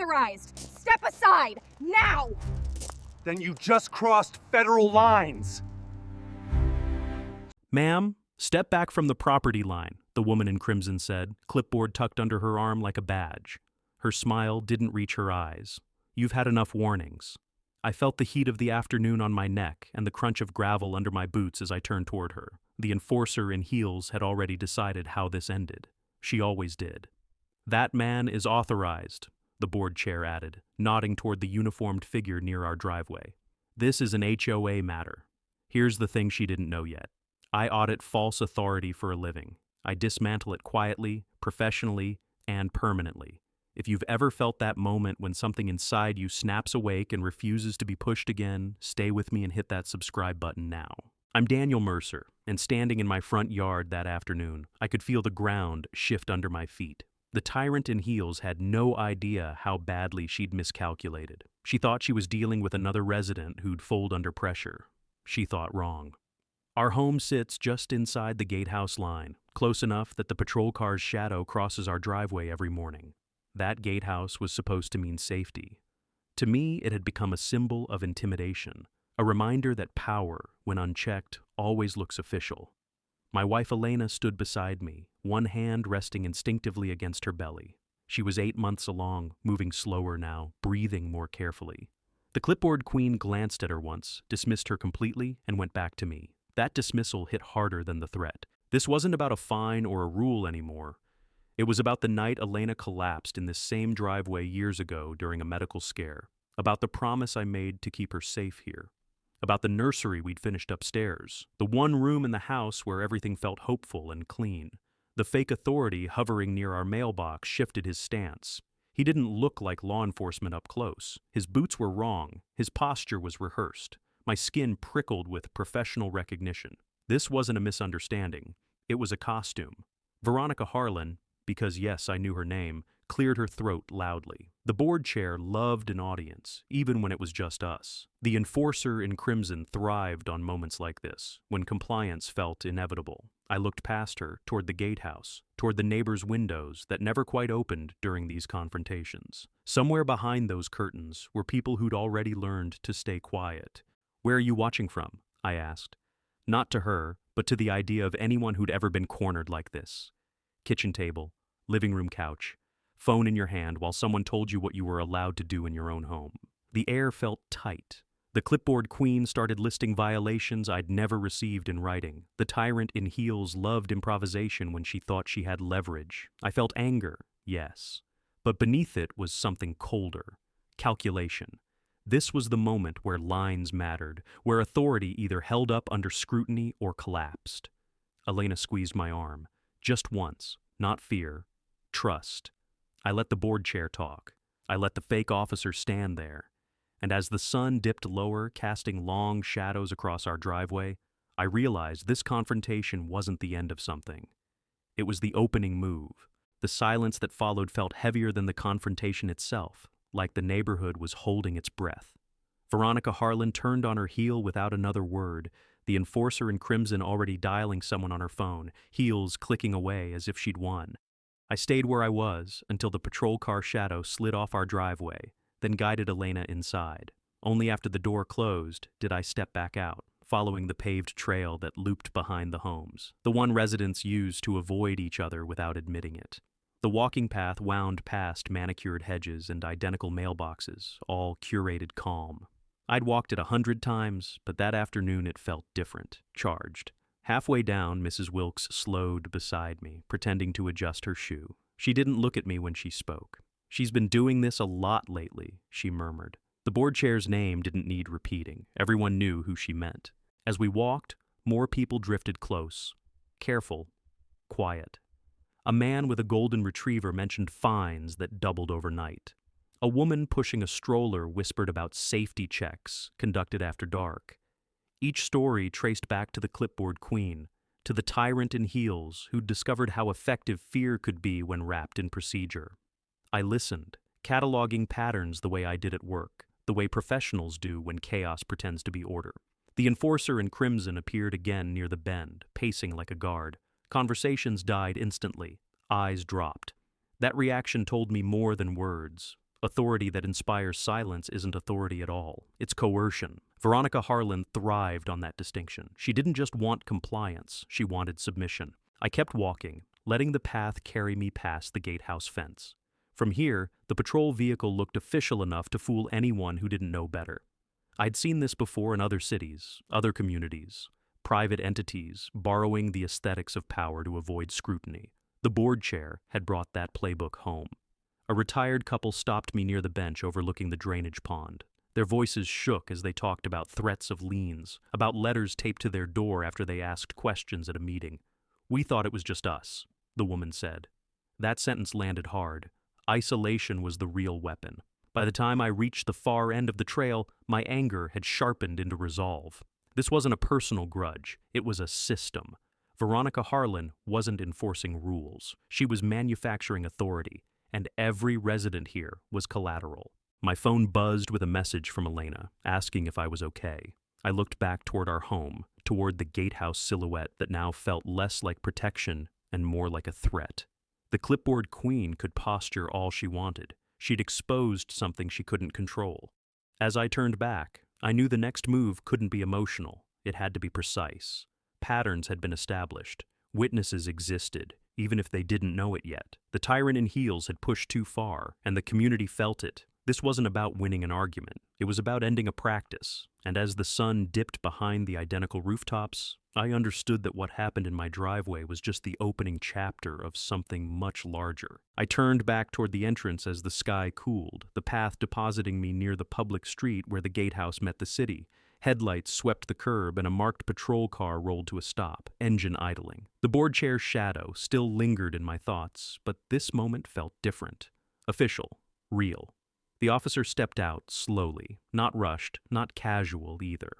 authorized. Step aside, now! Then you just crossed federal lines. Ma'am, step back from the property line, the woman in crimson said, clipboard tucked under her arm like a badge. Her smile didn't reach her eyes. You've had enough warnings. I felt the heat of the afternoon on my neck and the crunch of gravel under my boots as I turned toward her. The enforcer in heels had already decided how this ended. She always did. That man is authorized, the board chair added, nodding toward the uniformed figure near our driveway. This is an HOA matter. Here's the thing she didn't know yet. I audit false authority for a living. I dismantle it quietly, professionally, and permanently. If you've ever felt that moment when something inside you snaps awake and refuses to be pushed again, stay with me and hit that subscribe button now. I'm Daniel Mercer, and standing in my front yard that afternoon, I could feel the ground shift under my feet. The tyrant in heels had no idea how badly she'd miscalculated. She thought she was dealing with another resident who'd fold under pressure. She thought wrong. Our home sits just inside the gatehouse line, close enough that the patrol car's shadow crosses our driveway every morning. That gatehouse was supposed to mean safety. To me, it had become a symbol of intimidation, a reminder that power, when unchecked, always looks official. My wife Elena stood beside me, one hand resting instinctively against her belly. She was 8 months along, moving slower now, breathing more carefully. The clipboard queen glanced at her once, dismissed her completely, and went back to me. That dismissal hit harder than the threat. This wasn't about a fine or a rule anymore. It was about the night Elena collapsed in this same driveway years ago during a medical scare, about the promise I made to keep her safe here, about the nursery we'd finished upstairs, the one room in the house where everything felt hopeful and clean. The fake authority hovering near our mailbox shifted his stance. He didn't look like law enforcement up close. His boots were wrong. His posture was rehearsed. My skin prickled with professional recognition. This wasn't a misunderstanding. It was a costume. Veronica Harlan, because yes, I knew her name, cleared her throat loudly. The board chair loved an audience, even when it was just us. The enforcer in crimson thrived on moments like this, when compliance felt inevitable. I looked past her, toward the gatehouse, toward the neighbors' windows that never quite opened during these confrontations. Somewhere behind those curtains were people who'd already learned to stay quiet. "Where are you watching from?" I asked. Not to her, but to the idea of anyone who'd ever been cornered like this. Kitchen table, living room couch, phone in your hand while someone told you what you were allowed to do in your own home. The air felt tight. The clipboard queen started listing violations I'd never received in writing. The tyrant in heels loved improvisation when she thought she had leverage. I felt anger, yes, but beneath it was something colder. Calculation. This was the moment where lines mattered, where authority either held up under scrutiny or collapsed. Elena squeezed my arm. Just once, not fear, trust. I let the board chair talk. I let the fake officer stand there. And as the sun dipped lower, casting long shadows across our driveway, I realized this confrontation wasn't the end of something. It was the opening move. The silence that followed felt heavier than the confrontation itself, like the neighborhood was holding its breath. Veronica Harlan turned on her heel without another word, the enforcer in crimson already dialing someone on her phone, heels clicking away as if she'd won. I stayed where I was until the patrol car shadow slid off our driveway, then guided Elena inside. Only after the door closed did I step back out, following the paved trail that looped behind the homes, the one residents used to avoid each other without admitting it. The walking path wound past manicured hedges and identical mailboxes, all curated calm. I'd walked it 100 times, but that afternoon it felt different, charged. Halfway down, Mrs. Wilkes slowed beside me, pretending to adjust her shoe. She didn't look at me when she spoke. "She's been doing this a lot lately," she murmured. The board chair's name didn't need repeating. Everyone knew who she meant. As we walked, more people drifted close. Careful, quiet. A man with a golden retriever mentioned fines that doubled overnight. A woman pushing a stroller whispered about safety checks conducted after dark. Each story traced back to the clipboard queen, to the tyrant in heels who'd discovered how effective fear could be when wrapped in procedure. I listened, cataloging patterns the way I did at work, the way professionals do when chaos pretends to be order. The enforcer in crimson appeared again near the bend, pacing like a guard. Conversations died instantly. Eyes dropped. That reaction told me more than words. Authority that inspires silence isn't authority at all. It's coercion. Veronica Harlan thrived on that distinction. She didn't just want compliance, she wanted submission. I kept walking, letting the path carry me past the gatehouse fence. From here, the patrol vehicle looked official enough to fool anyone who didn't know better. I'd seen this before in other cities, other communities, private entities borrowing the aesthetics of power to avoid scrutiny. The board chair had brought that playbook home. A retired couple stopped me near the bench overlooking the drainage pond. Their voices shook as they talked about threats of liens, about letters taped to their door after they asked questions at a meeting. "We thought it was just us," the woman said. That sentence landed hard. Isolation was the real weapon. By the time I reached the far end of the trail, my anger had sharpened into resolve. This wasn't a personal grudge, it was a system. Veronica Harlan wasn't enforcing rules. She was manufacturing authority, and every resident here was collateral. My phone buzzed with a message from Elena, asking if I was okay. I looked back toward our home, toward the gatehouse silhouette that now felt less like protection and more like a threat. The clipboard queen could posture all she wanted. She'd exposed something she couldn't control. As I turned back, I knew the next move couldn't be emotional. It had to be precise. Patterns had been established. Witnesses existed, even if they didn't know it yet. The tyrant in heels had pushed too far, and the community felt it. This wasn't about winning an argument. It was about ending a practice. And as the sun dipped behind the identical rooftops, I understood that what happened in my driveway was just the opening chapter of something much larger. I turned back toward the entrance as the sky cooled, the path depositing me near the public street where the gatehouse met the city. Headlights swept the curb and a marked patrol car rolled to a stop, engine idling. The board chair's shadow still lingered in my thoughts, but this moment felt different. Official. Real. The officer stepped out slowly, not rushed, not casual either.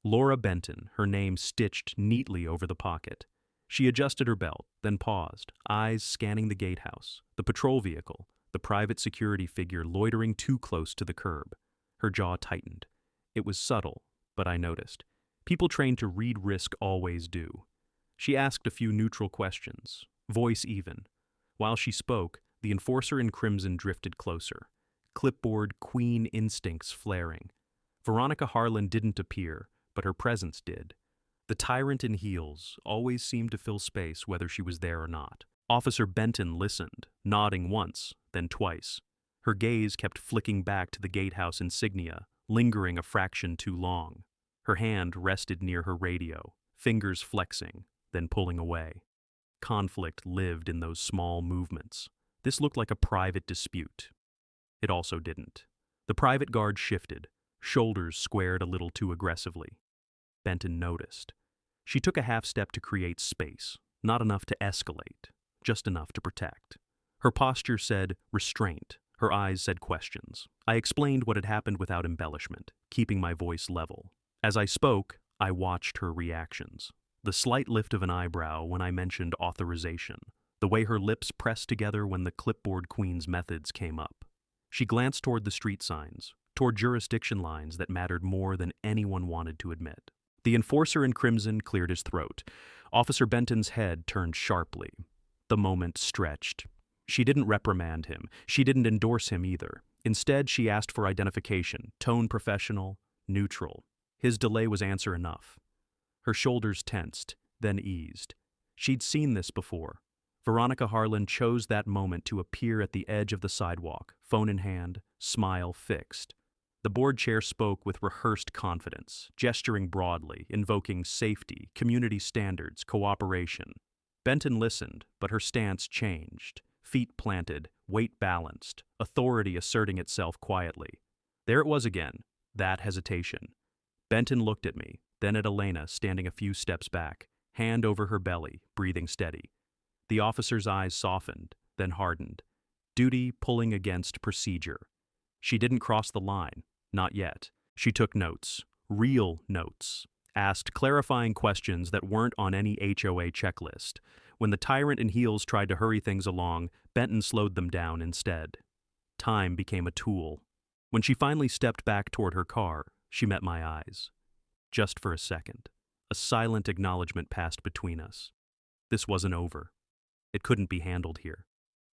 Laura Benton, her name stitched neatly over the pocket. She adjusted her belt, then paused, eyes scanning the gatehouse, the patrol vehicle, the private security figure loitering too close to the curb. Her jaw tightened. It was subtle, but I noticed. People trained to read risk always do. She asked a few neutral questions, voice even. While she spoke, the enforcer in crimson drifted closer, clipboard queen instincts flaring. Veronica Harlan didn't appear, but her presence did. The tyrant in heels always seemed to fill space whether she was there or not. Officer Benton listened, nodding once, then twice. Her gaze kept flicking back to the gatehouse insignia, lingering a fraction too long. Her hand rested near her radio, fingers flexing, then pulling away. Conflict lived in those small movements. This looked like a private dispute. It also didn't. The private guard shifted, shoulders squared a little too aggressively. Benton noticed. She took a half step to create space, not enough to escalate, just enough to protect. Her posture said restraint. Her eyes said questions. I explained what had happened without embellishment, keeping my voice level. As I spoke, I watched her reactions. The slight lift of an eyebrow when I mentioned authorization, the way her lips pressed together when the clipboard queen's methods came up. She glanced toward the street signs, toward jurisdiction lines that mattered more than anyone wanted to admit. The enforcer in crimson cleared his throat. Officer Benton's head turned sharply. The moment stretched. She didn't reprimand him. She didn't endorse him either. Instead, she asked for identification, tone professional, neutral. His delay was answer enough. Her shoulders tensed, then eased. She'd seen this before. Veronica Harlan chose that moment to appear at the edge of the sidewalk, phone in hand, smile fixed. The board chair spoke with rehearsed confidence, gesturing broadly, invoking safety, community standards, cooperation. Benton listened, but her stance changed. Feet planted, weight balanced, authority asserting itself quietly. There it was again, that hesitation. Benton looked at me, then at Elena standing a few steps back, hand over her belly, breathing steady. The officer's eyes softened, then hardened. Duty pulling against procedure. She didn't cross the line. Not yet. She took notes, real notes, asked clarifying questions that weren't on any HOA checklist. When the tyrant in heels tried to hurry things along, Benton slowed them down instead. Time became a tool. When she finally stepped back toward her car, she met my eyes. Just for a second, a silent acknowledgement passed between us. This wasn't over. It couldn't be handled here,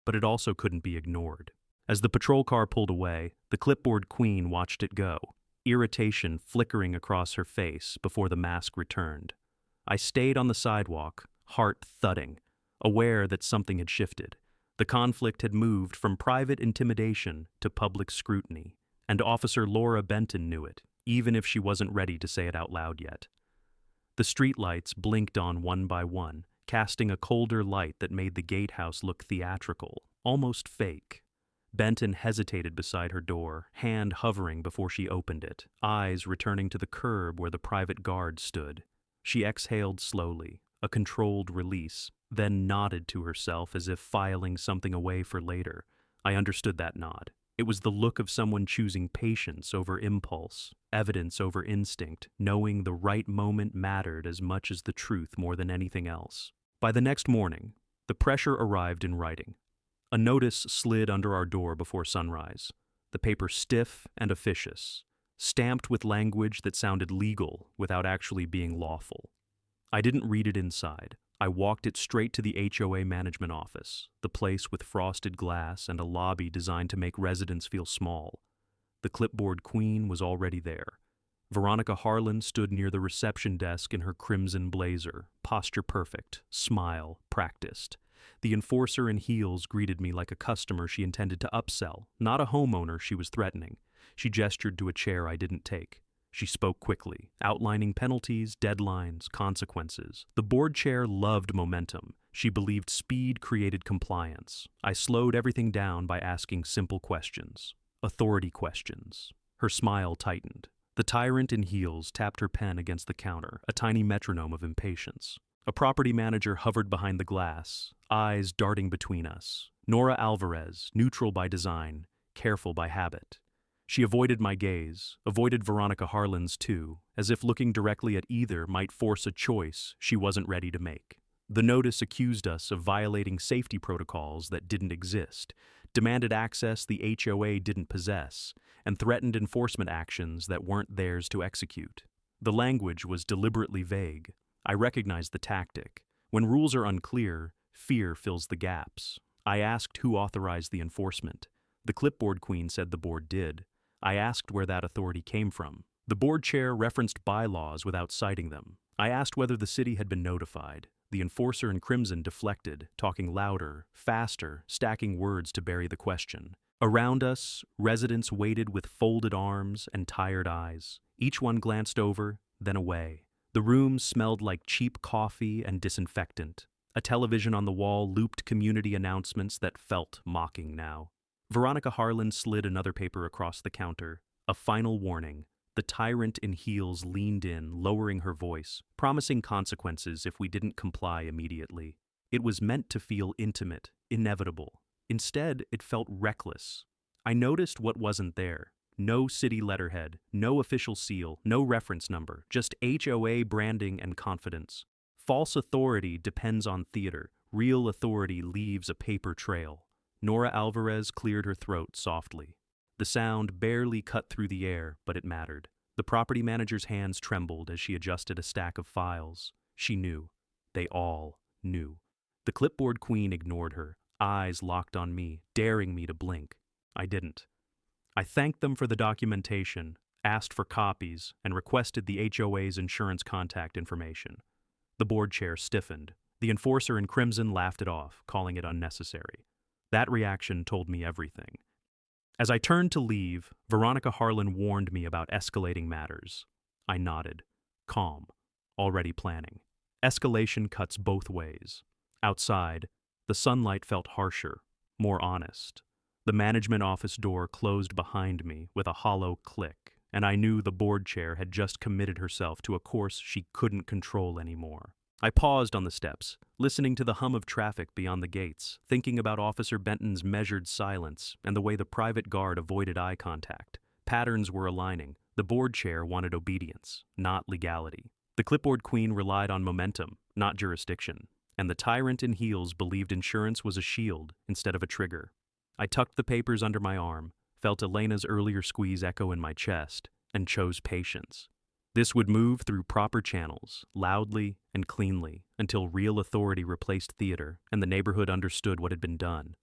but it also couldn't be ignored. As the patrol car pulled away, the clipboard queen watched it go, irritation flickering across her face before the mask returned. I stayed on the sidewalk, heart thudding, aware that something had shifted. The conflict had moved from private intimidation to public scrutiny, and Officer Laura Benton knew it, even if she wasn't ready to say it out loud yet. The streetlights blinked on one by one, casting a colder light that made the gatehouse look theatrical, almost fake. Benton hesitated beside her door, hand hovering before she opened it, eyes returning to the curb where the private guard stood. She exhaled slowly, a controlled release, then nodded to herself as if filing something away for later. I understood that nod. It was the look of someone choosing patience over impulse, evidence over instinct, knowing the right moment mattered as much as the truth more than anything else. By the next morning, the pressure arrived in writing. A notice slid under our door before sunrise, the paper stiff and officious, stamped with language that sounded legal without actually being lawful. I didn't read it inside. I walked it straight to the HOA management office, the place with frosted glass and a lobby designed to make residents feel small. The clipboard queen was already there. Veronica Harlan stood near the reception desk in her crimson blazer, posture perfect, smile practiced. The enforcer in heels greeted me like a customer she intended to upsell, not a homeowner she was threatening. She gestured to a chair I didn't take. She spoke quickly, outlining penalties, deadlines, consequences. The board chair loved momentum. She believed speed created compliance. I slowed everything down by asking simple questions. Authority questions. Her smile tightened. The tyrant in heels tapped her pen against the counter, a tiny metronome of impatience. A property manager hovered behind the glass, eyes darting between us. Nora Alvarez, neutral by design, careful by habit. She avoided my gaze, avoided Veronica Harlan's too, as if looking directly at either might force a choice she wasn't ready to make. The notice accused us of violating safety protocols that didn't exist, demanded access the HOA didn't possess, and threatened enforcement actions that weren't theirs to execute. The language was deliberately vague. I recognized the tactic. When rules are unclear, fear fills the gaps. I asked who authorized the enforcement. The clipboard queen said the board did. I asked where that authority came from. The board chair referenced bylaws without citing them. I asked whether the city had been notified. The enforcer in crimson deflected, talking louder, faster, stacking words to bury the question. Around us, residents waited with folded arms and tired eyes. Each one glanced over, then away. The room smelled like cheap coffee and disinfectant. A television on the wall looped community announcements that felt mocking now. Veronica Harlan slid another paper across the counter. A final warning. The tyrant in heels leaned in, lowering her voice, promising consequences if we didn't comply immediately. It was meant to feel intimate, inevitable. Instead, it felt reckless. I noticed what wasn't there. No city letterhead, no official seal, no reference number, just HOA branding and confidence. False authority depends on theater. Real authority leaves a paper trail. Nora Alvarez cleared her throat softly. The sound barely cut through the air, but it mattered. The property manager's hands trembled as she adjusted a stack of files. She knew. They all knew. The clipboard queen ignored her, eyes locked on me, daring me to blink. I didn't. I thanked them for the documentation, asked for copies, and requested the HOA's insurance contact information. The board chair stiffened. The enforcer in crimson laughed it off, calling it unnecessary. That reaction told me everything. As I turned to leave, Veronica Harlan warned me about escalating matters. I nodded, calm, already planning. Escalation cuts both ways. Outside, the sunlight felt harsher, more honest. The management office door closed behind me with a hollow click, and I knew the board chair had just committed herself to a course she couldn't control anymore. I paused on the steps, listening to the hum of traffic beyond the gates, thinking about Officer Benton's measured silence and the way the private guard avoided eye contact. Patterns were aligning. The board chair wanted obedience, not legality. The clipboard queen relied on momentum, not jurisdiction. And the tyrant in heels believed insurance was a shield instead of a trigger. I tucked the papers under my arm, felt Elena's earlier squeeze echo in my chest, and chose patience. This would move through proper channels, loudly and cleanly, until real authority replaced theater and the neighborhood understood what had been done.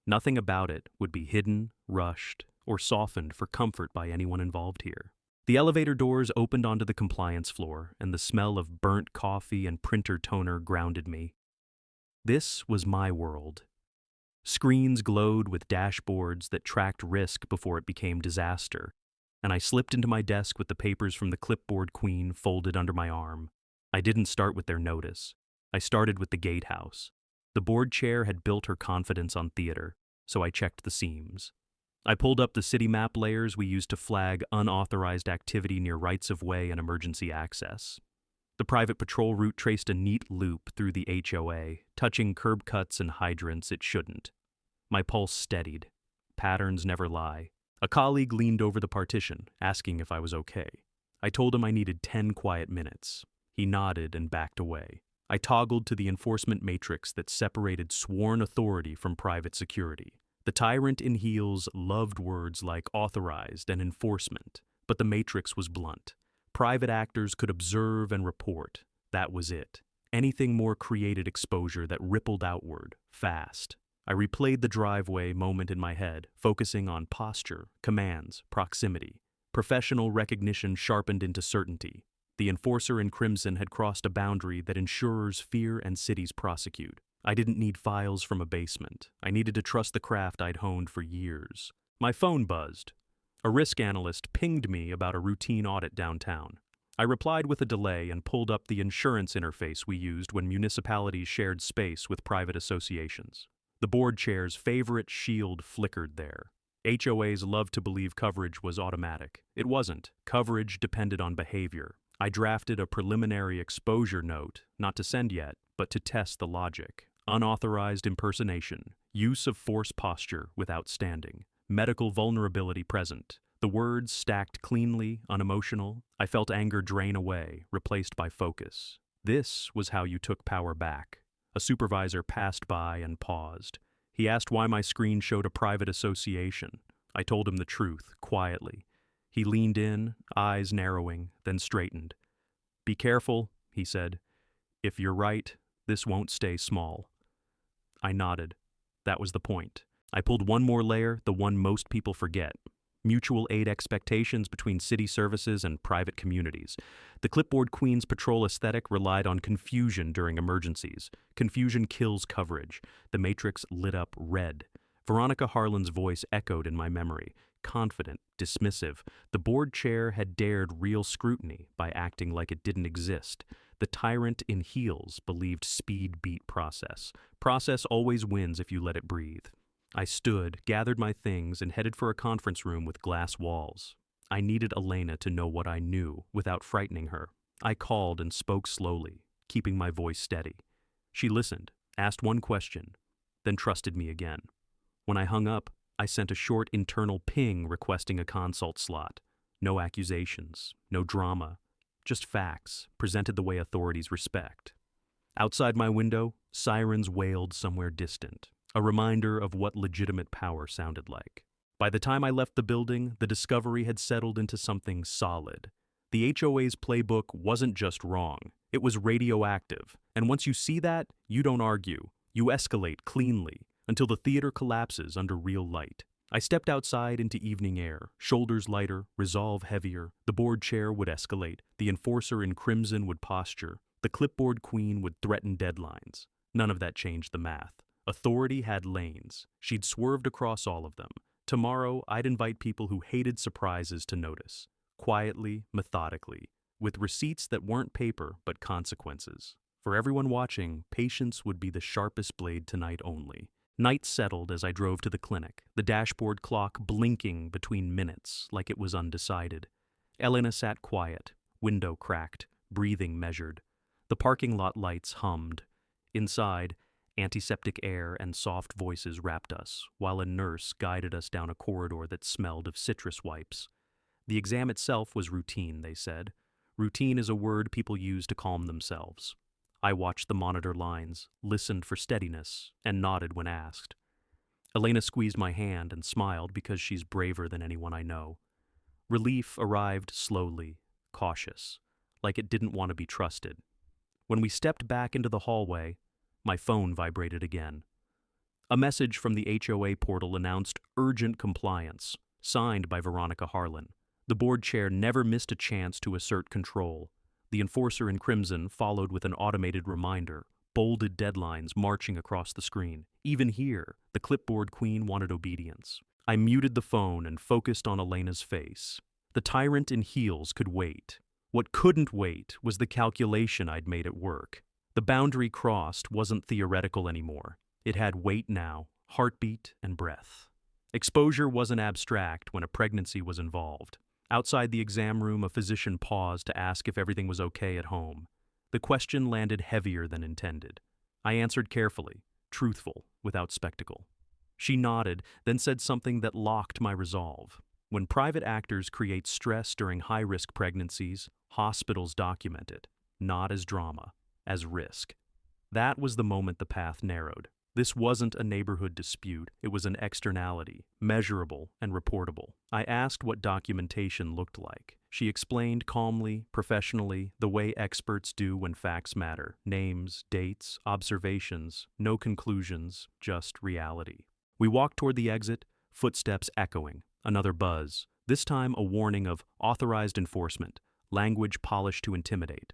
Nothing about it would be hidden, rushed, or softened for comfort by anyone involved here. The elevator doors opened onto the compliance floor, and the smell of burnt coffee and printer toner grounded me. This was my world. Screens glowed with dashboards that tracked risk before it became disaster, and I slipped into my desk with the papers from the clipboard queen folded under my arm. I didn't start with their notice. I started with the gatehouse. The board chair had built her confidence on theater, so I checked the seams. I pulled up the city map layers we used to flag unauthorized activity near rights-of-way and emergency access. The private patrol route traced a neat loop through the HOA, touching curb cuts and hydrants it shouldn't. My pulse steadied. Patterns never lie. A colleague leaned over the partition, asking if I was okay. I told him I needed 10 quiet minutes. He nodded and backed away. I toggled to the enforcement matrix that separated sworn authority from private security. The tyrant in heels loved words like authorized and enforcement, but the matrix was blunt. Private actors could observe and report. That was it. Anything more created exposure that rippled outward, fast. I replayed the driveway moment in my head, focusing on posture, commands, proximity. Professional recognition sharpened into certainty. The enforcer in crimson had crossed a boundary that insurers fear and cities prosecute. I didn't need files from a basement. I needed to trust the craft I'd honed for years. My phone buzzed. A risk analyst pinged me about a routine audit downtown. I replied with a delay and pulled up the insurance interface we used when municipalities shared space with private associations. The board chair's favorite shield flickered there. HOAs loved to believe coverage was automatic. It wasn't. Coverage depended on behavior. I drafted a preliminary exposure note, not to send yet, but to test the logic. Unauthorized impersonation, use of force posture without standing, medical vulnerability present. The words stacked cleanly, unemotional. I felt anger drain away, replaced by focus. This was how you took power back. A supervisor passed by and paused. He asked why my screen showed a private association. I told him the truth, quietly. He leaned in, eyes narrowing, then straightened. "Be careful," he said. "If you're right, this won't stay small." I nodded. That was the point. I pulled one more layer, the one most people forget. Mutual aid expectations between city services and private communities. The clipboard queen's patrol aesthetic relied on confusion during emergencies. Confusion kills coverage. The matrix lit up red. Veronica Harlan's voice echoed in my memory. Confident, dismissive. The board chair had dared real scrutiny by acting like it didn't exist. The tyrant in heels believed speed beat process. Process always wins if you let it breathe. I stood, gathered my things, and headed for a conference room with glass walls. I needed Elena to know what I knew without frightening her. I called and spoke slowly, keeping my voice steady. She listened, asked one question, then trusted me again. When I hung up, I sent a short internal ping requesting a consult slot. No accusations, no drama, just facts, presented the way authorities respect. Outside my window, sirens wailed somewhere distant, a reminder of what legitimate power sounded like. By the time I left the building, the discovery had settled into something solid. The HOA's playbook wasn't just wrong, it was radioactive. And once you see that, you don't argue. You escalate cleanly, until the theater collapses under real light. I stepped outside into evening air, shoulders lighter, resolve heavier. The board chair would escalate, the enforcer in crimson would posture, the clipboard queen would threaten deadlines. None of that changed the math. Authority had lanes. She'd swerved across all of them. Tomorrow, I'd invite people who hated surprises to notice. Quietly, methodically, with receipts that weren't paper but consequences. For everyone watching, patience would be the sharpest blade tonight only. Night settled as I drove to the clinic, the dashboard clock blinking between minutes like it was undecided. Elena sat quiet, window cracked, breathing measured. The parking lot lights hummed. Inside, antiseptic air and soft voices wrapped us, while a nurse guided us down a corridor that smelled of citrus wipes. The exam itself was routine, they said. Routine is a word people use to calm themselves. I watched the monitor lines, listened for steadiness, and nodded when asked. Elena squeezed my hand and smiled because she's braver than anyone I know. Relief arrived slowly, cautious, like it didn't want to be trusted. When we stepped back into the hallway, my phone vibrated again. A message from the HOA portal announced urgent compliance, signed by Veronica Harlan. The board chair never missed a chance to assert control. The enforcer in crimson followed with an automated reminder, bolded deadlines marching across the screen. Even here, the clipboard queen wanted obedience. I muted the phone and focused on Elena's face. The tyrant in heels could wait. What couldn't wait was the calculation I'd made at work. The boundary crossed wasn't theoretical anymore. It had weight now, heartbeat and breath. Exposure wasn't abstract when a pregnancy was involved. Outside the exam room, a physician paused to ask if everything was okay at home. The question landed heavier than intended. I answered carefully, truthful, without spectacle. She nodded, then said something that locked my resolve. When private actors create stress during high-risk pregnancies, hospitals document it, not as drama, as risk. That was the moment the path narrowed. This wasn't a neighborhood dispute, it was an externality, measurable and reportable. I asked what documentation looked like. She explained calmly, professionally, the way experts do when facts matter. Names, dates, observations, no conclusions, just reality. We walked toward the exit, footsteps echoing, another buzz, this time a warning of authorized enforcement, language polished to intimidate.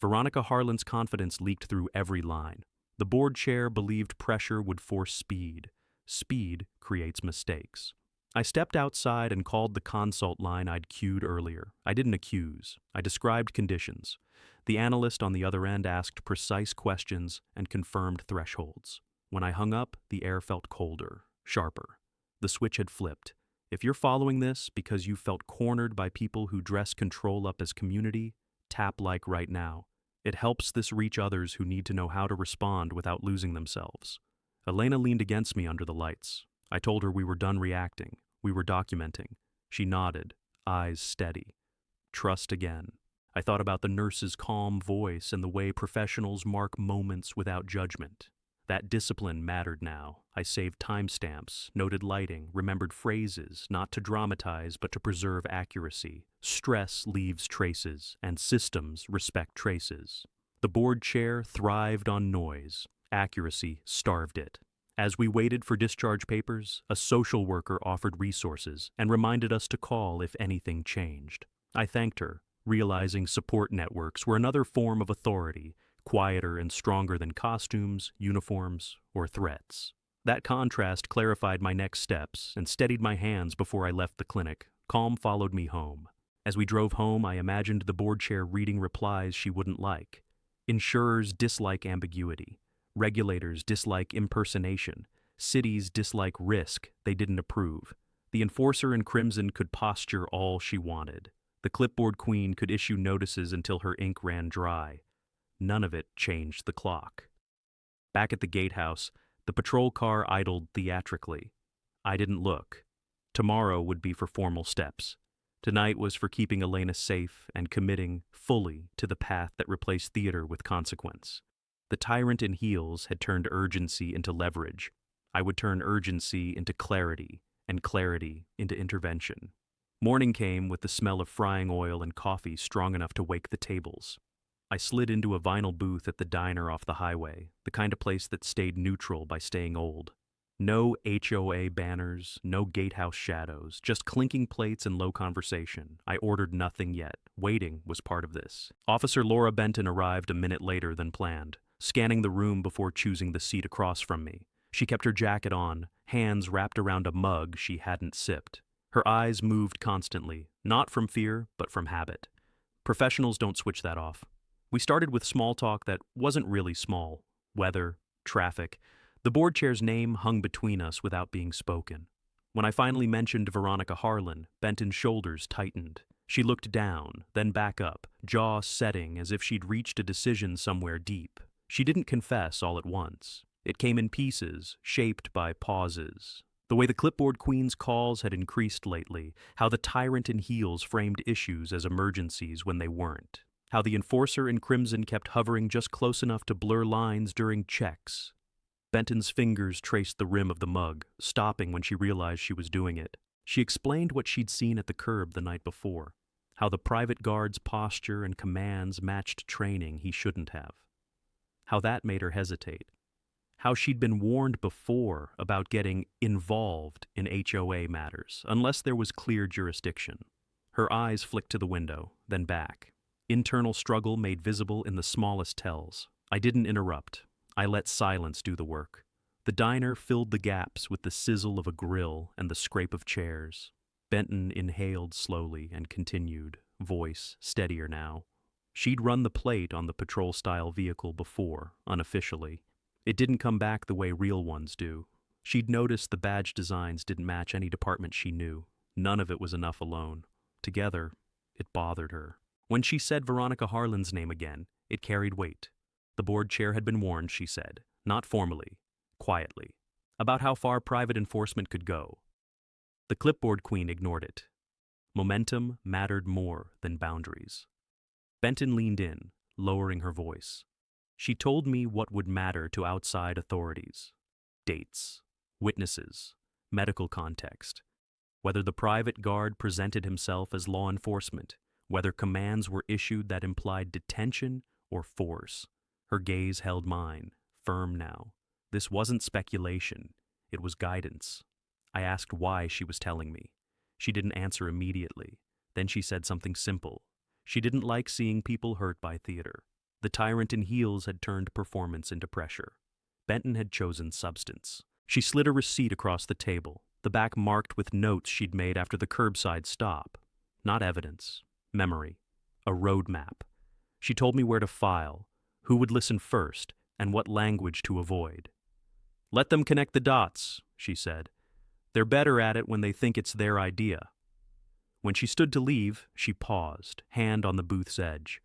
Veronica Harlan's confidence leaked through every line. The board chair believed pressure would force speed. Speed creates mistakes. I stepped outside and called the consult line I'd cued earlier. I didn't accuse. I described conditions. The analyst on the other end asked precise questions and confirmed thresholds. When I hung up, the air felt colder, sharper. The switch had flipped. If you're following this because you felt cornered by people who dress control up as community, tap like right now. It helps this reach others who need to know how to respond without losing themselves. Elena leaned against me under the lights. I told her we were done reacting. We were documenting. She nodded, eyes steady. Trust again. I thought about the nurse's calm voice and the way professionals mark moments without judgment. That discipline mattered now. I saved timestamps, noted lighting, remembered phrases, not to dramatize but to preserve accuracy. Stress leaves traces, and systems respect traces. The board chair thrived on noise. Accuracy starved it. As we waited for discharge papers, a social worker offered resources and reminded us to call if anything changed. I thanked her, realizing support networks were another form of authority, quieter and stronger than costumes, uniforms, or threats. That contrast clarified my next steps and steadied my hands before I left the clinic. Calm followed me home. As we drove home, I imagined the board chair reading replies she wouldn't like. Insurers dislike ambiguity. Regulators dislike impersonation. Cities dislike risk they didn't approve. The enforcer in crimson could posture all she wanted. The clipboard queen could issue notices until her ink ran dry. None of it changed the clock. Back at the gatehouse, the patrol car idled theatrically. I didn't look. Tomorrow would be for formal steps. Tonight was for keeping Elena safe and committing fully to the path that replaced theater with consequence. The tyrant in heels had turned urgency into leverage. I would turn urgency into clarity, and clarity into intervention. Morning came with the smell of frying oil and coffee strong enough to wake the tables. I slid into a vinyl booth at the diner off the highway, the kind of place that stayed neutral by staying old. No HOA banners, no gatehouse shadows, just clinking plates and low conversation. I ordered nothing yet. Waiting was part of this. Officer Laura Benton arrived a minute later than planned, scanning the room before choosing the seat across from me. She kept her jacket on, hands wrapped around a mug she hadn't sipped. Her eyes moved constantly, not from fear, but from habit. Professionals don't switch that off. We started with small talk that wasn't really small. Weather, traffic. The board chair's name hung between us without being spoken. When I finally mentioned Veronica Harlan, Benton's shoulders tightened. She looked down, then back up, jaw setting as if she'd reached a decision somewhere deep. She didn't confess all at once. It came in pieces, shaped by pauses. The way the clipboard queen's calls had increased lately, how the tyrant in heels framed issues as emergencies when they weren't. How the enforcer in crimson kept hovering just close enough to blur lines during checks. Benton's fingers traced the rim of the mug, stopping when she realized she was doing it. She explained what she'd seen at the curb the night before, how the private guard's posture and commands matched training he shouldn't have. How that made her hesitate. how she'd been warned before about getting involved in HOA matters, unless there was clear jurisdiction. Her eyes flicked to the window, then back. Internal struggle made visible in the smallest tells. I didn't interrupt. I let silence do the work. The diner filled the gaps with the sizzle of a grill and the scrape of chairs. Benton inhaled slowly and continued, voice steadier now. She'd run the plate on the patrol-style vehicle before, unofficially. It didn't come back the way real ones do. She'd noticed the badge designs didn't match any department she knew. None of it was enough alone. Together, it bothered her. When she said Veronica Harlan's name again, it carried weight. The board chair had been warned, she said, not formally, quietly, about how far private enforcement could go. The clipboard queen ignored it. Momentum mattered more than boundaries. Benton leaned in, lowering her voice. She told me what would matter to outside authorities. Dates, witnesses, medical context. Whether the private guard presented himself as law enforcement, whether commands were issued that implied detention or force. Her gaze held mine, firm now. This wasn't speculation, it was guidance. I asked why she was telling me. She didn't answer immediately. Then she said something simple. She didn't like seeing people hurt by theater. The tyrant in heels had turned performance into pressure. Benton had chosen substance. She slid a receipt across the table, the back marked with notes she'd made after the curbside stop. Not evidence, memory, a roadmap. She told me where to file, who would listen first, and what language to avoid. Let them connect the dots, she said. They're better at it when they think it's their idea. When she stood to leave, she paused, hand on the booth's edge.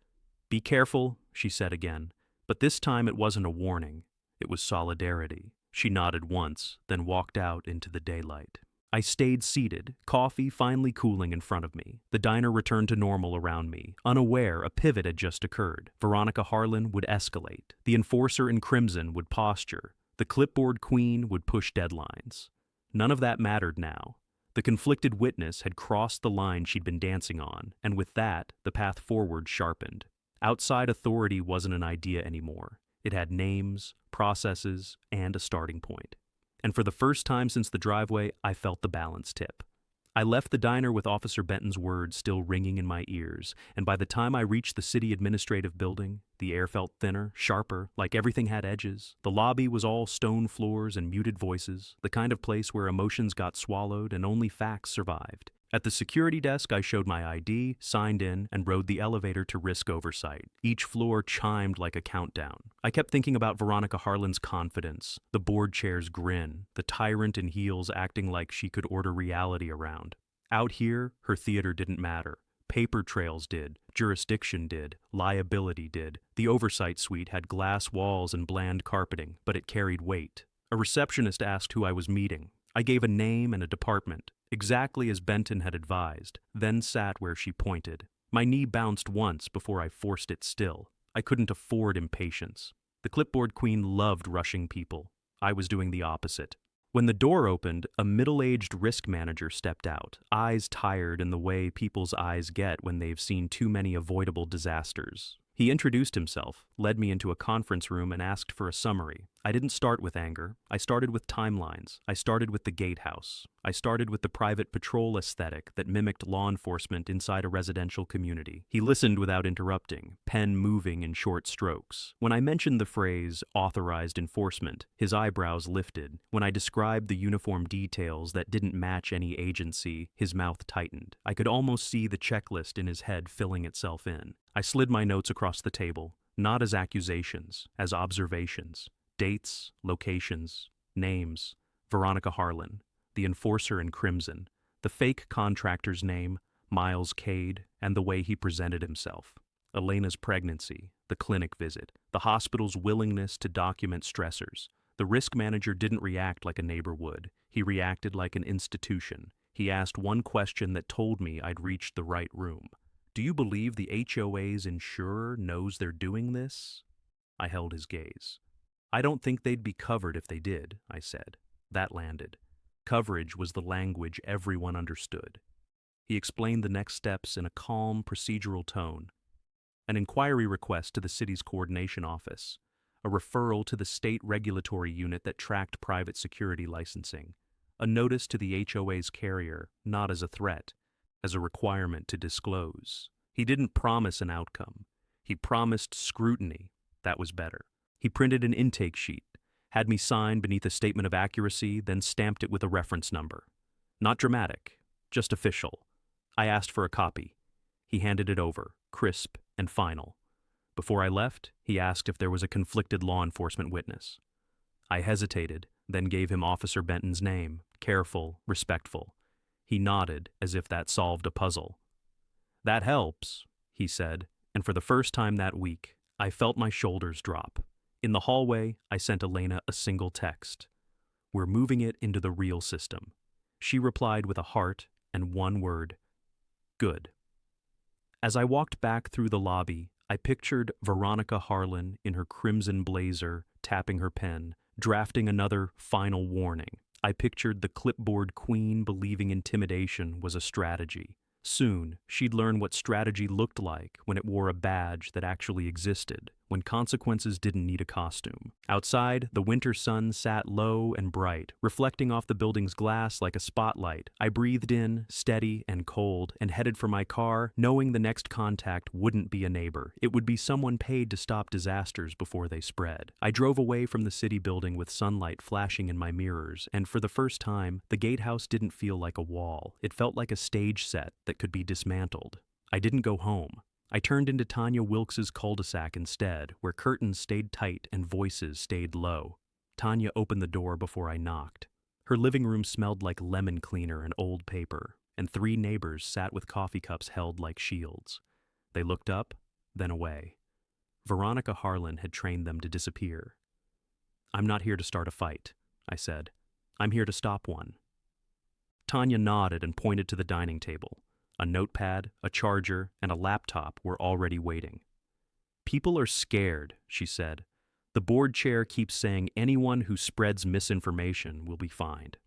Be careful, she said again, but this time it wasn't a warning. It was solidarity. She nodded once, then walked out into the daylight. I stayed seated, coffee finally cooling in front of me. The diner returned to normal around me. Unaware, a pivot had just occurred. Veronica Harlan would escalate. The enforcer in crimson would posture. The clipboard queen would push deadlines. None of that mattered now. The conflicted witness had crossed the line she'd been dancing on, and with that, the path forward sharpened. Outside authority wasn't an idea anymore. It had names, processes, and a starting point. And for the first time since the driveway, I felt the balance tip. I left the diner with Officer Benton's words still ringing in my ears, and by the time I reached the city administrative building, the air felt thinner, sharper, like everything had edges. The lobby was all stone floors and muted voices, the kind of place where emotions got swallowed and only facts survived. At the security desk, I showed my ID, signed in, and rode the elevator to risk oversight. Each floor chimed like a countdown. I kept thinking about Veronica Harlan's confidence, the board chair's grin, the tyrant in heels acting like she could order reality around. Out here, her theater didn't matter. Paper trails did, jurisdiction did, liability did. The oversight suite had glass walls and bland carpeting, but it carried weight. A receptionist asked who I was meeting. I gave a name and a department, exactly as Benton had advised, then sat where she pointed. My knee bounced once before I forced it still. I couldn't afford impatience. The clipboard queen loved rushing people. I was doing the opposite. When the door opened, a middle-aged risk manager stepped out, eyes tired in the way people's eyes get when they've seen too many avoidable disasters. He introduced himself, led me into a conference room, and asked for a summary. I didn't start with anger. I started with timelines. I started with the gatehouse. I started with the private patrol aesthetic that mimicked law enforcement inside a residential community. He listened without interrupting, pen moving in short strokes. When I mentioned the phrase authorized enforcement, his eyebrows lifted. When I described the uniform details that didn't match any agency, his mouth tightened. I could almost see the checklist in his head filling itself in. I slid my notes across the table, not as accusations, as observations. Dates, locations, names. Veronica Harlan, the enforcer in crimson, the fake contractor's name, Miles Cade, and the way he presented himself. Elena's pregnancy, the clinic visit, the hospital's willingness to document stressors. The risk manager didn't react like a neighbor would. He reacted like an institution. He asked one question that told me I'd reached the right room. Do you believe the HOA's insurer knows they're doing this? I held his gaze. I don't think they'd be covered if they did, I said. That landed. Coverage was the language everyone understood. He explained the next steps in a calm, procedural tone. An inquiry request to the city's coordination office. a referral to the state regulatory unit that tracked private security licensing, a notice to the HOA's carrier, not as a threat, as a requirement to disclose. He didn't promise an outcome. He promised scrutiny. That was better. He printed an intake sheet, had me sign beneath a statement of accuracy, then stamped it with a reference number. Not dramatic, just official. I asked for a copy. He handed it over, crisp and final. Before I left, he asked if there was a conflicted law enforcement witness. I hesitated, then gave him Officer Benton's name, careful, respectful. He nodded as if that solved a puzzle. "That helps," he said, and for the first time that week, I felt my shoulders drop. In the hallway, I sent Elena a single text. "We're moving it into the real system." She replied with a heart and one word: "Good." As I walked back through the lobby, I pictured Veronica Harlan in her crimson blazer, tapping her pen, drafting another final warning. I pictured the clipboard queen believing intimidation was a strategy. Soon, she'd learn what strategy looked like when it wore a badge that actually existed, when consequences didn't need a costume. Outside, the winter sun sat low and bright, reflecting off the building's glass like a spotlight. I breathed in, steady and cold, and headed for my car, knowing the next contact wouldn't be a neighbor. It would be someone paid to stop disasters before they spread. I drove away from the city building with sunlight flashing in my mirrors, and for the first time, the gatehouse didn't feel like a wall. It felt like a stage set that could be dismantled. I didn't go home. I turned into Tanya Wilkes's cul-de-sac instead, where curtains stayed tight and voices stayed low. Tanya opened the door before I knocked. Her living room smelled like lemon cleaner and old paper, and 3 neighbors sat with coffee cups held like shields. They looked up, then away. Veronica Harlan had trained them to disappear. "I'm not here to start a fight," I said. "I'm here to stop one." Tanya nodded and pointed to the dining table. A notepad, a charger, and a laptop were already waiting. "People are scared," she said. "The board chair keeps saying anyone who spreads misinformation will be fined."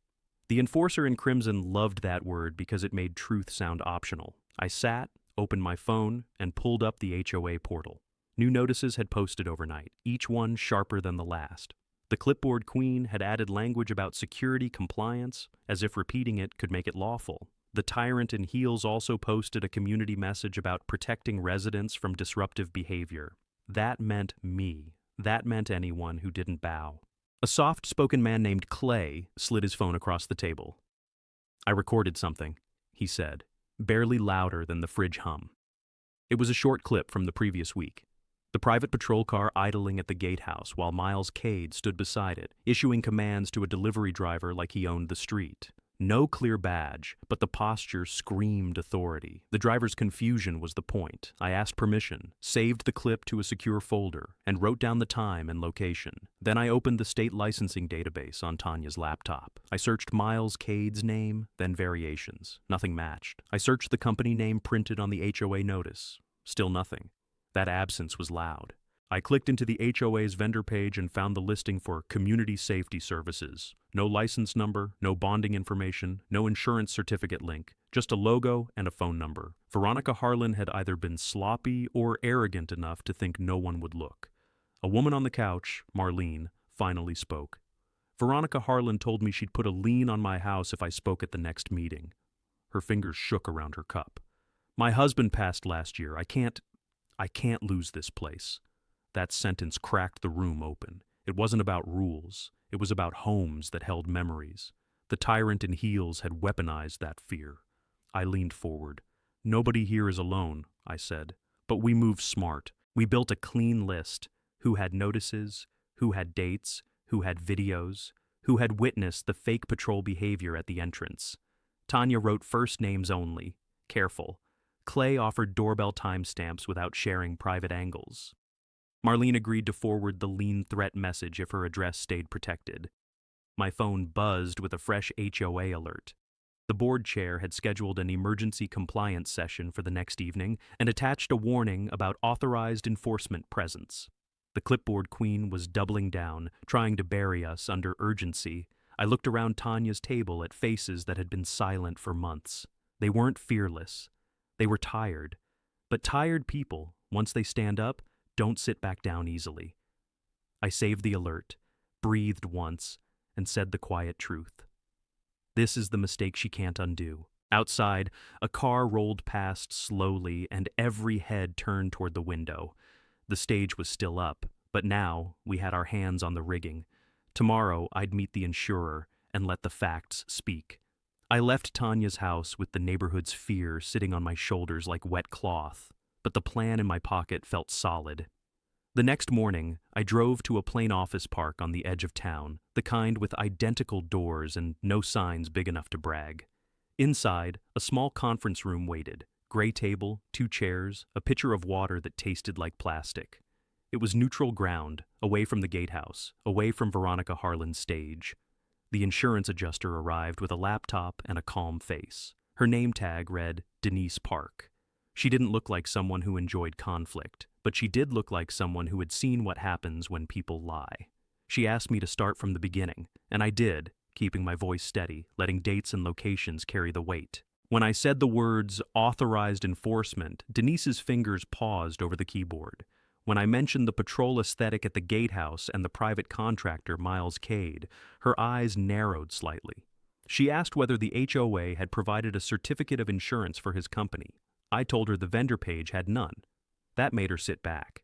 The enforcer in crimson loved that word because it made truth sound optional. I sat, opened my phone, and pulled up the HOA portal. New notices had posted overnight, each one sharper than the last. The clipboard queen had added language about security compliance, as if repeating it could make it lawful. The tyrant in heels also posted a community message about protecting residents from disruptive behavior. That meant me. That meant anyone who didn't bow. A soft-spoken man named Clay slid his phone across the table. "I recorded something," he said, barely louder than the fridge hum. It was a short clip from the previous week. The private patrol car idling at the gatehouse while Miles Cade stood beside it, issuing commands to a delivery driver like he owned the street. No clear badge, but the posture screamed authority. The driver's confusion was the point. I asked permission, saved the clip to a secure folder, and wrote down the time and location. Then I opened the state licensing database on Tanya's laptop. I searched Miles Cade's name, then variations. Nothing matched. I searched the company name printed on the HOA notice. Still nothing. That absence was loud. I clicked into the HOA's vendor page and found the listing for Community Safety Services. No license number, no bonding information, no insurance certificate link, just a logo and a phone number. Veronica Harlan had either been sloppy or arrogant enough to think no one would look. A woman on the couch, Marlene, finally spoke. Veronica Harlan told me she'd put a lien on my house if I spoke at the next meeting. Her fingers shook around her cup. "My husband passed last year. I can't lose this place." That sentence cracked the room open. It wasn't about rules. It was about homes that held memories. The tyrant in heels had weaponized that fear. I leaned forward. "Nobody here is alone," I said. "But we moved smart. We built a clean list. Who had notices, who had dates, who had videos, who had witnessed the fake patrol behavior at the entrance." Tanya wrote first names only. Careful. Clay offered doorbell timestamps without sharing private angles. Marlene agreed to forward the lien threat message if her address stayed protected. My phone buzzed with a fresh HOA alert. The board chair had scheduled an emergency compliance session for the next evening and attached a warning about authorized enforcement presence. The clipboard queen was doubling down, trying to bury us under urgency. I looked around Tanya's table at faces that had been silent for months. They weren't fearless. They were tired. But tired people, once they stand up, don't sit back down easily. I saved the alert, breathed once, and said the quiet truth. This is the mistake she can't undo. Outside, a car rolled past slowly and every head turned toward the window. The stage was still up, but now we had our hands on the rigging. Tomorrow I'd meet the insurer and let the facts speak. I left Tanya's house with the neighborhood's fear sitting on my shoulders like wet cloth, but the plan in my pocket felt solid. The next morning, I drove to a plain office park on the edge of town, the kind with identical doors and no signs big enough to brag. Inside, a small conference room waited. Gray table, 2 chairs, a pitcher of water that tasted like plastic. It was neutral ground, away from the gatehouse, away from Veronica Harlan's stage. The insurance adjuster arrived with a laptop and a calm face. Her name tag read Denise Park. She didn't look like someone who enjoyed conflict, but she did look like someone who had seen what happens when people lie. She asked me to start from the beginning, and I did, keeping my voice steady, letting dates and locations carry the weight. When I said the words authorized enforcement, Denise's fingers paused over the keyboard. When I mentioned the patrol aesthetic at the gatehouse and the private contractor, Miles Cade, her eyes narrowed slightly. She asked whether the HOA had provided a certificate of insurance for his company. I told her the vendor page had none. That made her sit back.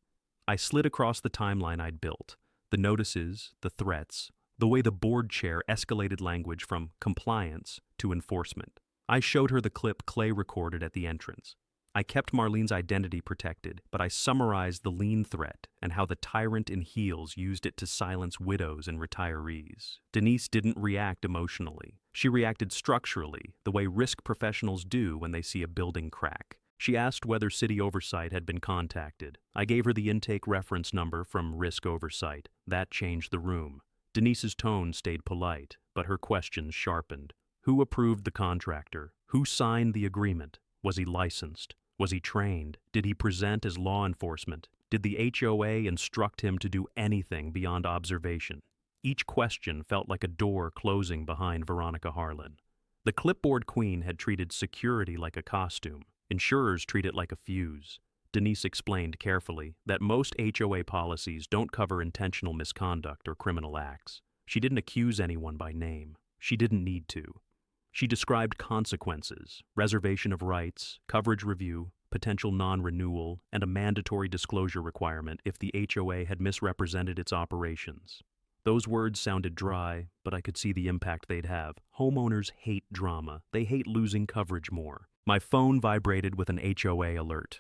I slid across the timeline I'd built, the notices, the threats, the way the board chair escalated language from compliance to enforcement. I showed her the clip Clay recorded at the entrance. I kept Marlene's identity protected, but I summarized the lien threat and how the tyrant in heels used it to silence widows and retirees. Denise didn't react emotionally. She reacted structurally, the way risk professionals do when they see a building crack. She asked whether city oversight had been contacted. I gave her the intake reference number from risk oversight. That changed the room. Denise's tone stayed polite, but her questions sharpened. Who approved the contractor? Who signed the agreement? Was he licensed? Was he trained? Did he present as law enforcement? Did the HOA instruct him to do anything beyond observation? Each question felt like a door closing behind Veronica Harlan. The clipboard queen had treated security like a costume. Insurers treat it like a fuse. Denise explained carefully that most HOA policies don't cover intentional misconduct or criminal acts. She didn't accuse anyone by name. She didn't need to. She described consequences, reservation of rights, coverage review, potential non-renewal, and a mandatory disclosure requirement if the HOA had misrepresented its operations. Those words sounded dry, but I could see the impact they'd have. Homeowners hate drama. They hate losing coverage more. My phone vibrated with an HOA alert.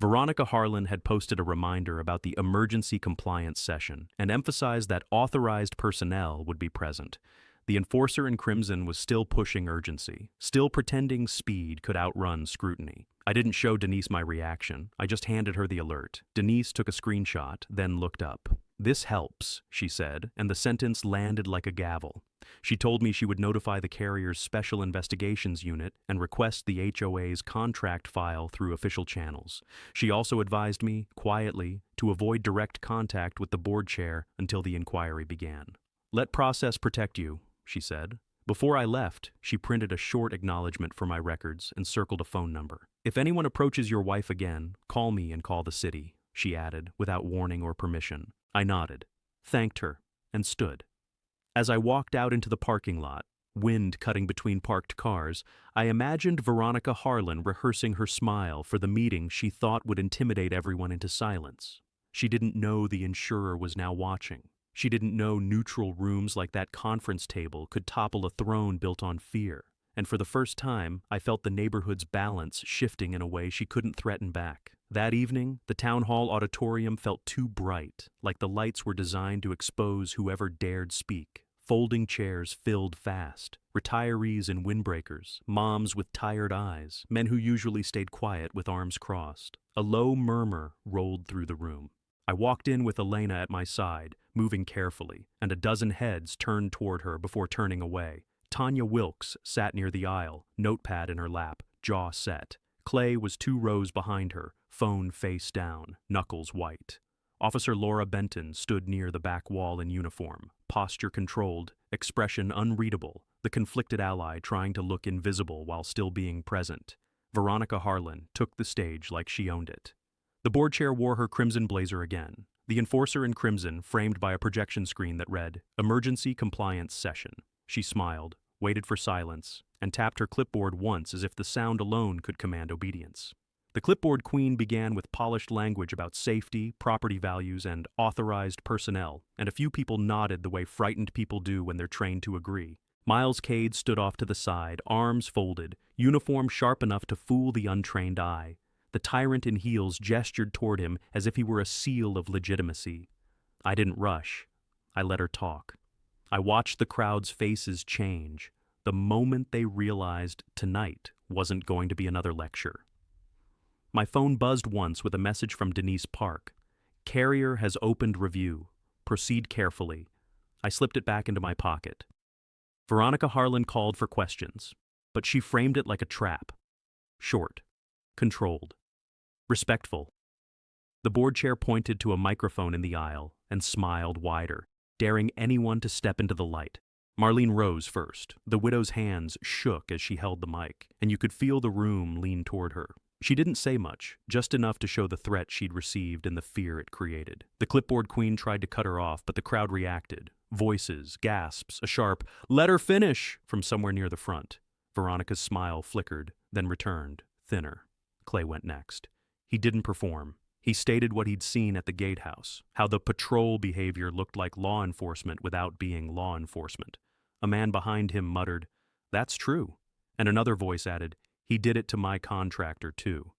Veronica Harlan had posted a reminder about the emergency compliance session and emphasized that authorized personnel would be present. The enforcer in crimson was still pushing urgency, still pretending speed could outrun scrutiny. I didn't show Denise my reaction. I just handed her the alert. Denise took a screenshot, then looked up. "This helps," she said, and the sentence landed like a gavel. She told me she would notify the carrier's special investigations unit and request the HOA's contract file through official channels. She also advised me, quietly, to avoid direct contact with the board chair until the inquiry began. "Let process protect you," she said. Before I left, she printed a short acknowledgement for my records and circled a phone number. "If anyone approaches your wife again, call me and call the city," she added, without warning or permission. I nodded, thanked her, and stood. As I walked out into the parking lot, wind cutting between parked cars, I imagined Veronica Harlan rehearsing her smile for the meeting she thought would intimidate everyone into silence. She didn't know the insurer was now watching. She didn't know neutral rooms like that conference table could topple a throne built on fear. And for the first time, I felt the neighborhood's balance shifting in a way she couldn't threaten back. That evening, the town hall auditorium felt too bright, like the lights were designed to expose whoever dared speak. Folding chairs filled fast, retirees in windbreakers, moms with tired eyes, men who usually stayed quiet with arms crossed. A low murmur rolled through the room. I walked in with Elena at my side, moving carefully, and a dozen heads turned toward her before turning away. Tanya Wilkes sat near the aisle, notepad in her lap, jaw set. Clay was 2 rows behind her, phone face down, knuckles white. Officer Laura Benton stood near the back wall in uniform, posture controlled, expression unreadable, the conflicted ally trying to look invisible while still being present. Veronica Harlan took the stage like she owned it. The board chair wore her crimson blazer again. The enforcer in crimson, framed by a projection screen that read, "Emergency Compliance Session." She smiled, waited for silence, and tapped her clipboard once as if the sound alone could command obedience. The clipboard queen began with polished language about safety, property values, and authorized personnel, and a few people nodded the way frightened people do when they're trained to agree. Miles Cade stood off to the side, arms folded, uniform sharp enough to fool the untrained eye. The tyrant in heels gestured toward him as if he were a seal of legitimacy. I didn't rush. I let her talk. I watched the crowd's faces change, the moment they realized tonight wasn't going to be another lecture. My phone buzzed once with a message from Denise Park. "Carrier has opened review. Proceed carefully." I slipped it back into my pocket. Veronica Harlan called for questions, but she framed it like a trap. Short, controlled, respectful. The board chair pointed to a microphone in the aisle and smiled wider, daring anyone to step into the light. Marlene rose first. The widow's hands shook as she held the mic, and you could feel the room lean toward her. She didn't say much, just enough to show the threat she'd received and the fear it created. The clipboard queen tried to cut her off, but the crowd reacted. Voices, gasps, a sharp, "Let her finish!" from somewhere near the front. Veronica's smile flickered, then returned, thinner. Clay went next. He didn't perform. He stated what he'd seen at the gatehouse, how the patrol behavior looked like law enforcement without being law enforcement. A man behind him muttered, "That's true." And another voice added, "He did it to my contractor, too."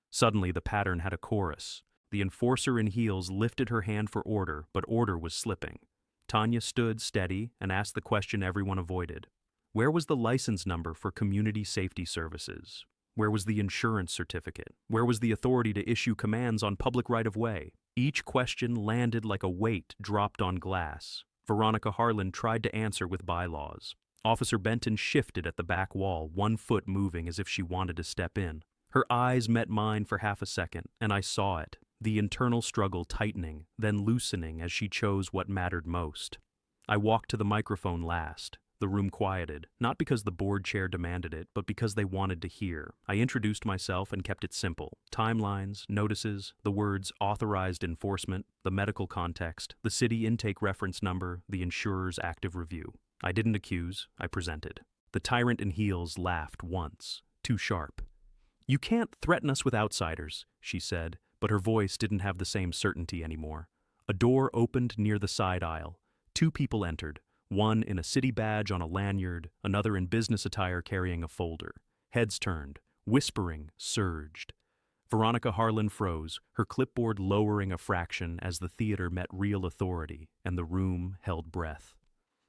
Suddenly, the pattern had a chorus. The enforcer in heels lifted her hand for order, but order was slipping. Tanya stood steady and asked the question everyone avoided. Where was the license number for community safety services? Where was the insurance certificate? Where was the authority to issue commands on public right-of-way? Each question landed like a weight dropped on glass. Veronica Harlan tried to answer with bylaws. Officer Benton shifted at the back wall, one foot moving as if she wanted to step in. Her eyes met mine for half a second, and I saw it, the internal struggle tightening, then loosening as she chose what mattered most. I walked to the microphone last. The room quieted, not because the board chair demanded it, but because they wanted to hear. I introduced myself and kept it simple. Timelines, notices, the words authorized enforcement, the medical context, the city intake reference number, the insurer's active review. I didn't accuse, I presented. The tyrant in heels laughed once, too sharp. "You can't threaten us with outsiders," she said, but her voice didn't have the same certainty anymore. A door opened near the side aisle. Two people entered. One in a city badge on a lanyard, another in business attire carrying a folder. Heads turned. Whispering surged. Veronica Harlan froze, her clipboard lowering a fraction as the theater met real authority, and the room held breath.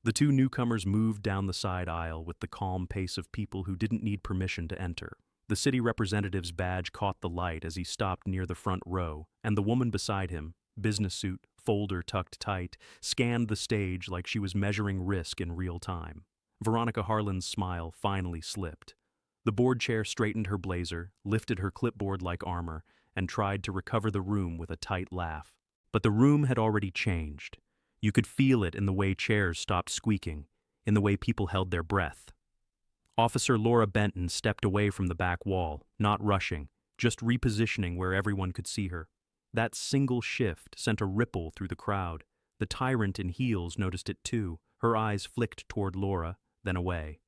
The two newcomers moved down the side aisle with the calm pace of people who didn't need permission to enter. The city representative's badge caught the light as he stopped near the front row, and the woman beside him, business suit, folder tucked tight, scanned the stage like she was measuring risk in real time. Veronica Harlan's smile finally slipped. The board chair straightened her blazer, lifted her clipboard like armor, and tried to recover the room with a tight laugh. But the room had already changed. You could feel it in the way chairs stopped squeaking, in the way people held their breath. Officer Laura Benton stepped away from the back wall, not rushing, just repositioning where everyone could see her. That single shift sent a ripple through the crowd. The tyrant in heels noticed it too. Her eyes flicked toward Laura, then away.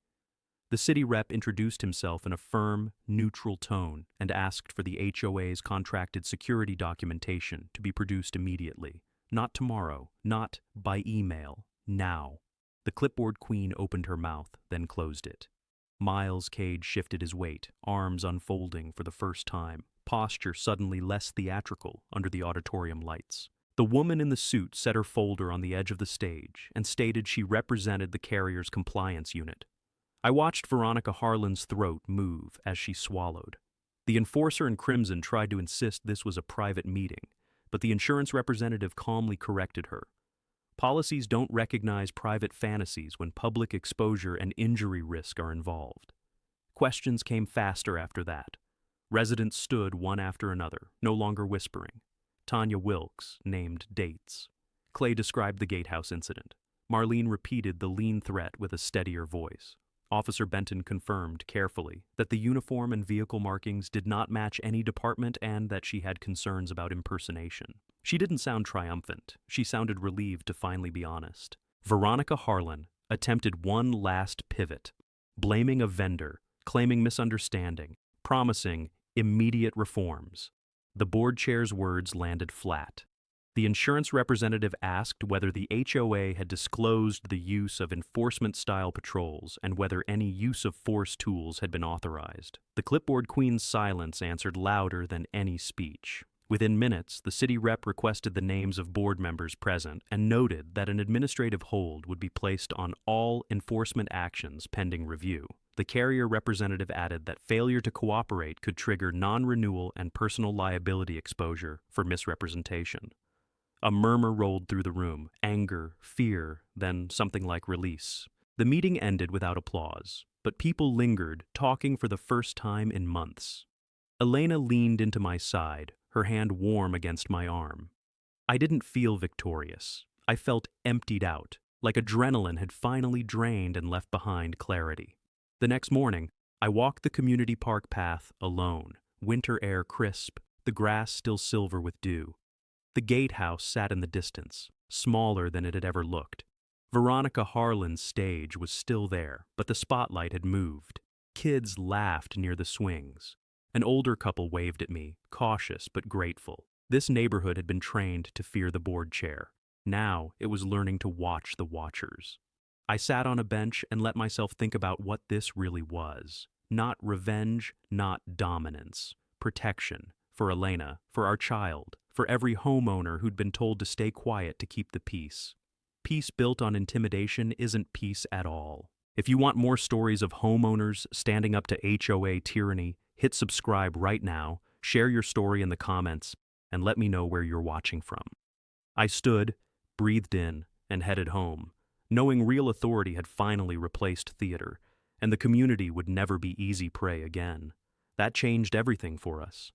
The city rep introduced himself in a firm, neutral tone and asked for the HOA's contracted security documentation to be produced immediately. Not tomorrow, not by email, now. The clipboard queen opened her mouth, then closed it. Miles Cade shifted his weight, arms unfolding for the first time, posture suddenly less theatrical under the auditorium lights. The woman in the suit set her folder on the edge of the stage and stated she represented the carrier's compliance unit. I watched Veronica Harlan's throat move as she swallowed. The enforcer in crimson tried to insist this was a private meeting, but the insurance representative calmly corrected her. Policies don't recognize private fantasies when public exposure and injury risk are involved. Questions came faster after that. Residents stood one after another, no longer whispering. Tanya Wilkes named dates. Clay described the gatehouse incident. Marlene repeated the lean threat with a steadier voice. Officer Benton confirmed carefully that the uniform and vehicle markings did not match any department and that she had concerns about impersonation. She didn't sound triumphant. She sounded relieved to finally be honest. Veronica Harlan attempted one last pivot, blaming a vendor, claiming misunderstanding, promising immediate reforms. The board chair's words landed flat. The insurance representative asked whether the HOA had disclosed the use of enforcement-style patrols and whether any use of force tools had been authorized. The clipboard queen's silence answered louder than any speech. Within minutes, the city rep requested the names of board members present and noted that an administrative hold would be placed on all enforcement actions pending review. The carrier representative added that failure to cooperate could trigger non-renewal and personal liability exposure for misrepresentation. A murmur rolled through the room, anger, fear, then something like release. The meeting ended without applause, but people lingered, talking for the first time in months. Elena leaned into my side, her hand warm against my arm. I didn't feel victorious. I felt emptied out, like adrenaline had finally drained and left behind clarity. The next morning, I walked the community park path alone, winter air crisp, the grass still silver with dew. The gatehouse sat in the distance, smaller than it had ever looked. Veronica Harlan's stage was still there, but the spotlight had moved. Kids laughed near the swings. An older couple waved at me, cautious but grateful. This neighborhood had been trained to fear the board chair. Now it was learning to watch the watchers. I sat on a bench and let myself think about what this really was. Not revenge, not dominance. Protection. For Elena, for our child, for every homeowner who'd been told to stay quiet to keep the peace. Peace built on intimidation isn't peace at all. If you want more stories of homeowners standing up to HOA tyranny, hit subscribe right now, share your story in the comments, and let me know where you're watching from. I stood, breathed in, and headed home, knowing real authority had finally replaced theater, and the community would never be easy prey again. That changed everything for us.